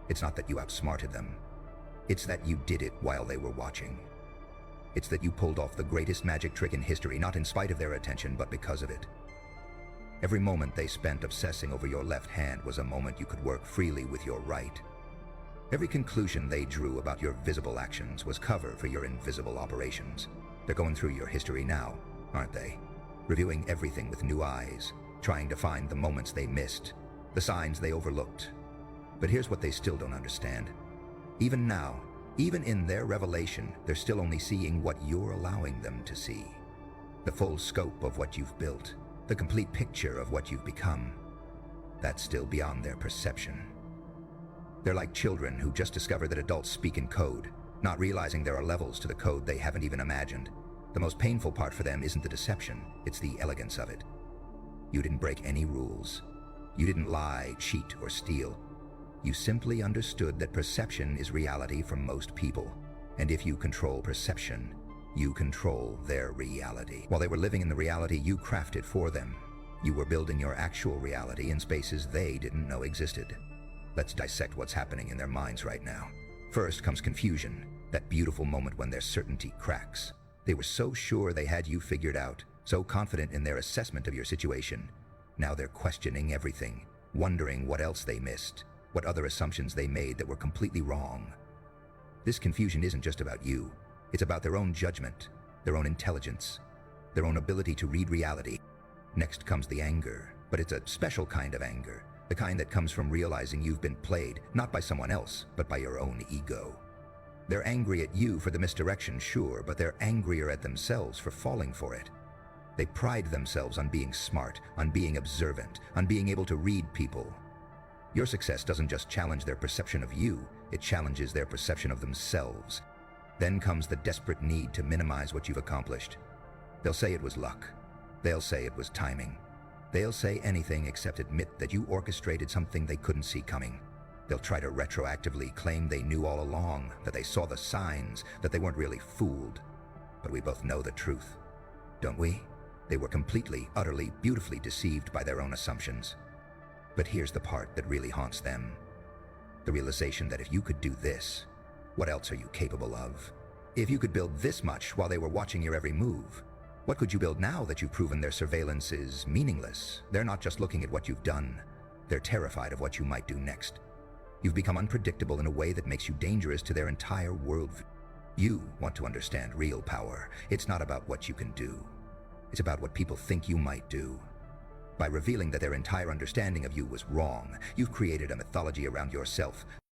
It's not that you outsmarted them. It's that you did it while they were watching. It's that you pulled off the greatest magic trick in history, not in spite of their attention, but because of it. Every moment they spent obsessing over your left hand was a moment you could work freely with your right. Every conclusion they drew about your visible actions was cover for your invisible operations. They're going through your history now, aren't they? Reviewing everything with new eyes, trying to find the moments they missed, the signs they overlooked. But here's what they still don't understand. Even now, even in their revelation, they're still only seeing what you're allowing them to see. The full scope of what you've built, the complete picture of what you've become, that's still beyond their perception. They're like children who just discover that adults speak in code, not realizing there are levels to the code they haven't even imagined. The most painful part for them isn't the deception, it's the elegance of it. You didn't break any rules. You didn't lie, cheat, or steal. You simply understood that perception is reality for most people. And if you control perception, you control their reality. While they were living in the reality you crafted for them, you were building your actual reality in spaces they didn't know existed. Let's dissect what's happening in their minds right now. First comes confusion, that beautiful moment when their certainty cracks. They were so sure they had you figured out, so confident in their assessment of your situation. Now they're questioning everything, wondering what else they missed, what other assumptions they made that were completely wrong. This confusion isn't just about you. It's about their own judgment, their own intelligence, their own ability to read reality. Next comes the anger, but it's a special kind of anger, the kind that comes from realizing you've been played, not by someone else, but by your own ego. They're angry at you for the misdirection, sure, but they're angrier at themselves for falling for it. They pride themselves on being smart, on being observant, on being able to read people. Your success doesn't just challenge their perception of you, it challenges their perception of themselves. Then comes the desperate need to minimize what you've accomplished. They'll say it was luck. They'll say it was timing. They'll say anything except admit that you orchestrated something they couldn't see coming. They'll try to retroactively claim they knew all along, that they saw the signs, that they weren't really fooled. But we both know the truth, don't we? They were completely, utterly, beautifully deceived by their own assumptions. But here's the part that really haunts them. The realization that if you could do this, what else are you capable of? If you could build this much while they were watching your every move, what could you build now that you've proven their surveillance is meaningless? They're not just looking at what you've done. They're terrified of what you might do next. You've become unpredictable in a way that makes you dangerous to their entire worldview. You want to understand real power. It's not about what you can do. It's about what people think you might do. By revealing that their entire understanding of you was wrong, you've created a mythology around yourself